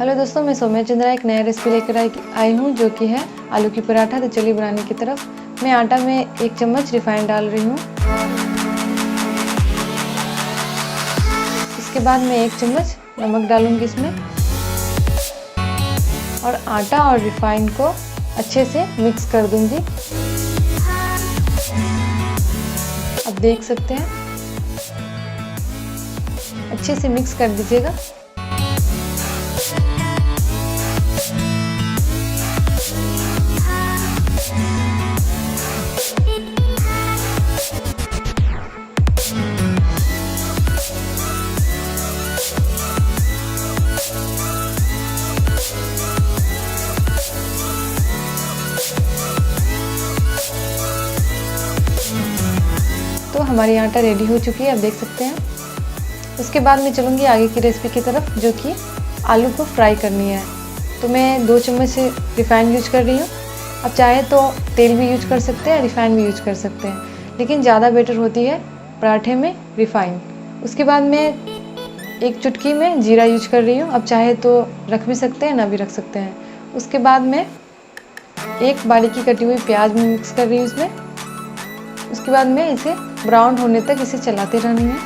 Hello दोस्तों, मैं सोमिया चंद्रा एक नया रेसिपी लेकर आई हूँ जो कि है आलू की पराठा। तो चलिए बनाने की तरफ। मैं आटा में 1 चम्मच रिफाइंड डाल रही हूँ। इसके बाद मैं 1 चम्मच नमक डालूंगी इसमें और आटा और रिफाइंड को अच्छे से मिक्स कर दूंगी। अब देख सकते हैं, अच्छे से मिक्स कर दीजिएगा। तो हमारी आटा रेडी हो चुकी है, आप देख सकते हैं। उसके बाद मैं चलूँगी आगे की रेसिपी की तरफ, जो कि आलू को फ्राई करनी है। तो मैं 2 चम्मच रिफाइंड यूज कर रही हूँ। आप चाहे तो तेल भी यूज कर सकते हैं, रिफाइंड भी यूज कर सकते हैं, लेकिन ज़्यादा बेटर होती है पराठे में रिफाइंड। उसके बाद मैं 1 चुटकी में जीरा यूज कर रही हूँ। आप चाहे तो रख भी सकते हैं, ना भी रख सकते हैं। उसके बाद मैं 1 बारीकी कटी हुई प्याज में मिक्स कर रही हूँ इसमें। उसके बाद मैं इसे ब्राउन होने तक इसे चलाते रहनी है।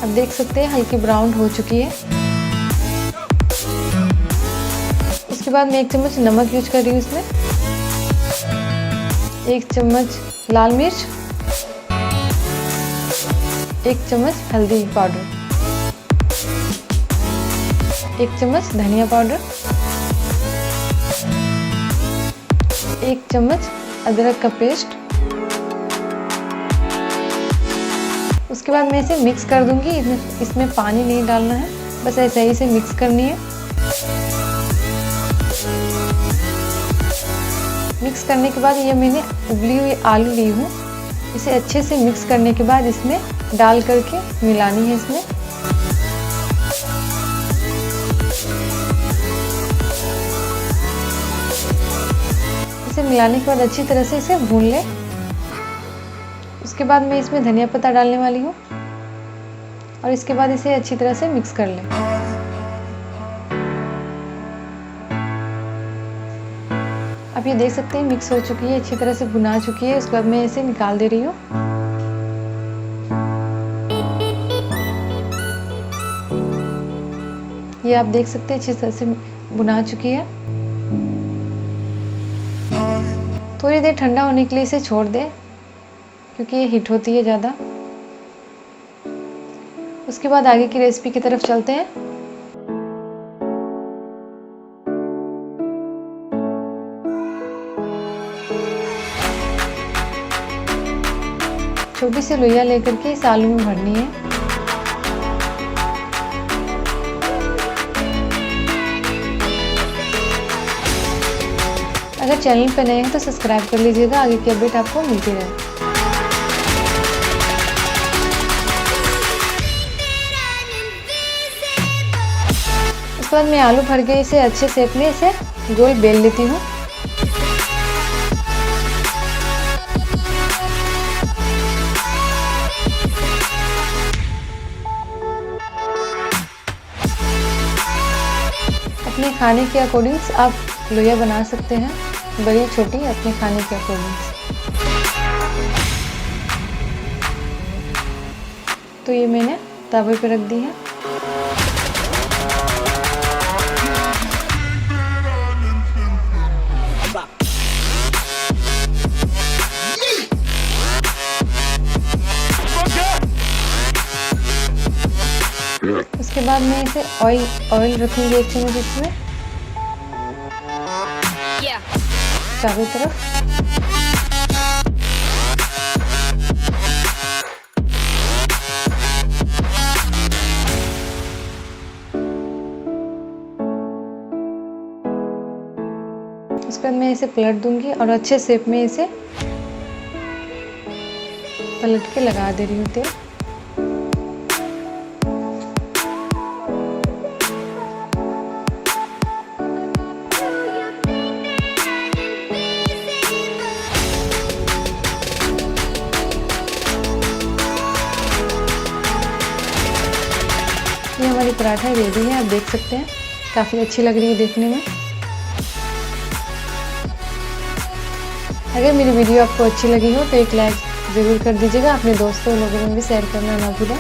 अब देख सकते हैं हल्की ब्राउन हो चुकी है। इसके बाद मैं 1 चम्मच नमक यूज कर रही हूँ इसमें, 1 चम्मच लाल मिर्च, 1 चम्मच हल्दी पाउडर, 1 चम्मच धनिया पाउडर, 1 चम्मच अदरक का पेस्ट। उसके बाद मैं इसे मिक्स कर दूंगी। इसमें पानी नहीं डालना है, बस ऐसे ही इसे मिक्स करनी है। मिक्स करने के बाद ये मैंने उबली हुई आलू ली हूँ, इसे अच्छे से मिक्स करने के बाद इसमें डाल करके मिलानी है। इसमें इसे मिलाने के बाद अच्छी तरह से इसे भून लें। उसके बाद मैं इसमें धनिया पत्ता डालने वाली हूँ और इसके बाद इसे अच्छी तरह से मिक्स कर लें। अब ये देख सकते हैं मिक्स हो चुकी है, अच्छी तरह से भुना चुकी है। उसके बाद मैं इसे निकाल दे रही हूँ। ये आप देख सकते हैं अच्छी तरह से भुना चुकी है। थोड़ी देर ठंडा होने के लिए इसे छोड़ दें, क्योंकि ये हीट होती है ज़्यादा। उसके बाद आगे की रेसिपी की तरफ चलते हैं। छोटी सी लोइयां लेकर के इस आलू में भरनी है। अगर चैनल पर नए हैं तो सब्सक्राइब कर लीजिएगा, आगे की अपडेट आपको मिलती रहे। उसके बाद मैं आलू भर के इसे अच्छे शेप में इसे गोल बेल लेती हूँ। अपने खाने के अकॉर्डिंग्स आप लोइयां बना सकते हैं, बड़ी छोटी, अपने खाने के अकॉर्डिंग्स। तो ये मैंने तवे पे रख दी है। उसके बाद मैं इसे ऑयल रखूंगी 1 चम्मच इसमें चारों तरफ। उसके बाद मैं इसे पलट दूंगी और अच्छे शेप में इसे पलट के लगा दे रही हूँ तेल। के पराठा रेडी है, आप देख सकते हैं काफ़ी अच्छी लग रही है देखने में। अगर मेरी वीडियो आपको अच्छी लगी हो तो एक लाइक ज़रूर कर दीजिएगा, अपने दोस्तों और लोगों में भी शेयर करना ना भूलें।